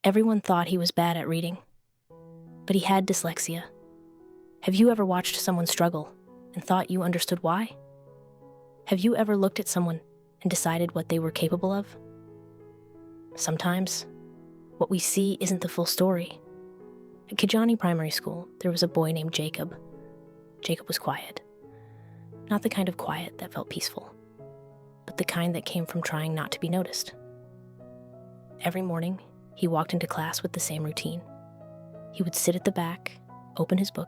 Everyone thought he was bad at reading, but he had dyslexia. Have you ever watched someone struggle and thought you understood why? Have you ever looked at someone and decided what they were capable of? Sometimes, what we see isn't the full story. At Kijani Primary School, there was a boy named Jacob. Jacob was quiet. Not the kind of quiet that felt peaceful, but the kind that came from trying not to be noticed. Every morning, he walked into class with the same routine. He would sit at the back, open his book,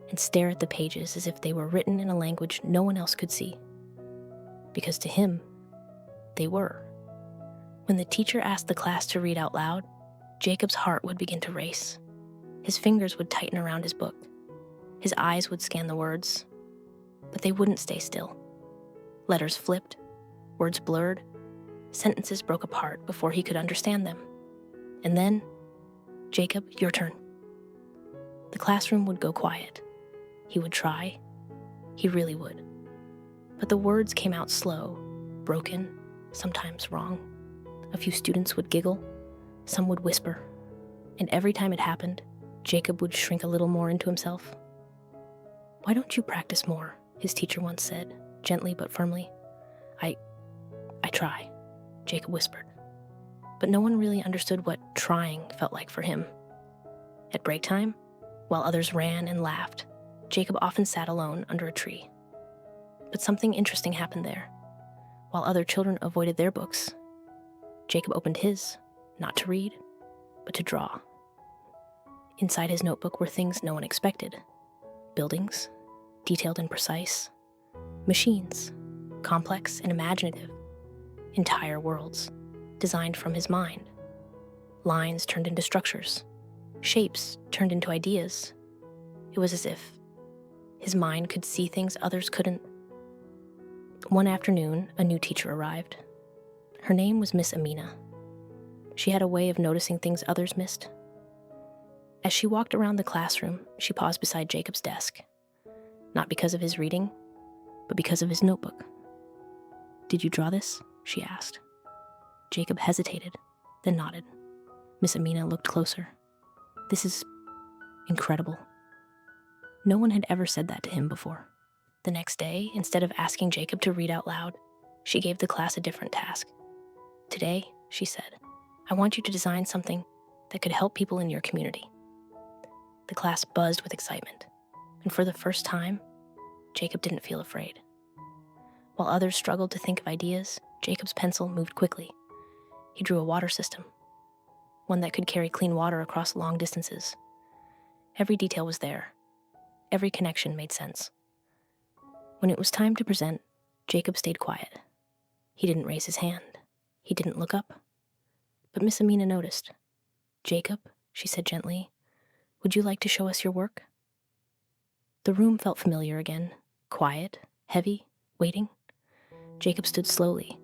and stare at the pages as if they were written in a language no one else could see. Because to him, they were. When the teacher asked the class to read out loud, Jacob's heart would begin to race. His fingers would tighten around his book. His eyes would scan the words, but they wouldn't stay still. Letters flipped, words blurred, sentences broke apart before he could understand them. And then, Jacob, your turn. The classroom would go quiet. He would try. He really would. But the words came out slow, broken, sometimes wrong. A few students would giggle, some would whisper, and every time it happened, Jacob would shrink a little more into himself. "Why don't you practice more?" his teacher once said, gently but firmly. I try," Jacob whispered. But no one really understood what trying felt like for him. At break time, while others ran and laughed, Jacob often sat alone under a tree. But something interesting happened there. While other children avoided their books, Jacob opened his, not to read, but to draw. Inside his notebook were things no one expected. Buildings, detailed and precise. Machines, complex and imaginative. Entire worlds, designed from his mind. Lines turned into structures. Shapes turned into ideas. It was as if his mind could see things others couldn't. One afternoon, a new teacher arrived. Her name was Miss Amina. She had a way of noticing things others missed. As she walked around the classroom, she paused beside Jacob's desk. Not because of his reading, but because of his notebook. "Did you draw this?" she asked. Jacob hesitated, then nodded. Miss Amina looked closer. "This is incredible." No one had ever said that to him before. The next day, instead of asking Jacob to read out loud, she gave the class a different task. "Today," she said, "I want you to design something that could help people in your community." The class buzzed with excitement, and for the first time, Jacob didn't feel afraid. While others struggled to think of ideas, Jacob's pencil moved quickly. He drew a water system, one that could carry clean water across long distances. Every detail was there. Every connection made sense. When it was time to present, Jacob stayed quiet. He didn't raise his hand. He didn't look up. But Miss Amina noticed. "Jacob," she said gently, "would you like to show us your work?" The room felt familiar again, quiet, heavy, waiting. Jacob stood slowly,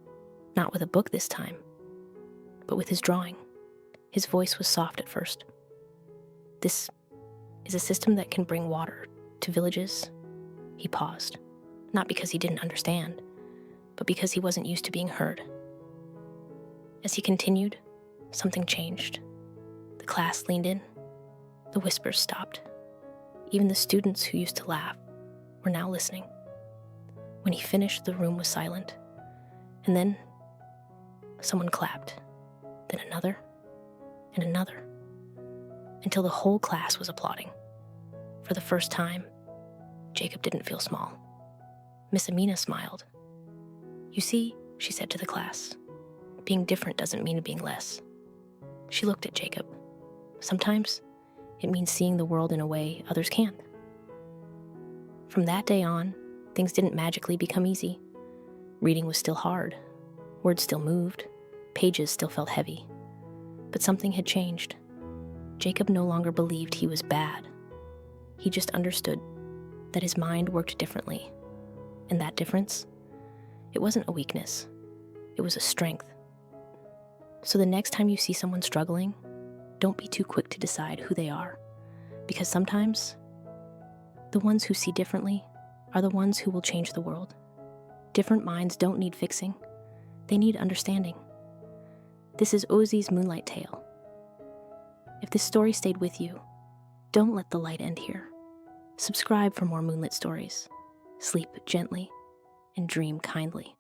not with a book this time, but with his drawing. His voice was soft at first. "This is a system that can bring water to villages." He paused, not because he didn't understand, but because he wasn't used to being heard. As he continued, something changed. The class leaned in. The whispers stopped. Even the students who used to laugh were now listening. When he finished, the room was silent. And then someone clapped, then another, and another, until the whole class was applauding. For the first time, Jacob didn't feel small. Miss Amina smiled. "You see," she said to the class, "being different doesn't mean being less." She looked at Jacob. "Sometimes it means seeing the world in a way others can't." From that day on, things didn't magically become easy. Reading was still hard. Words still moved. Pages still felt heavy. But something had changed. Jacob no longer believed he was bad. He just understood that his mind worked differently. And that difference, it wasn't a weakness. It was a strength. So the next time you see someone struggling, don't be too quick to decide who they are. Because sometimes, the ones who see differently are the ones who will change the world. Different minds don't need fixing. They need understanding. This is Ozzy's Moonlight Tale. this story stayed with you, don't let the light end here. Subscribe for more moonlit stories. Sleep gently and dream kindly.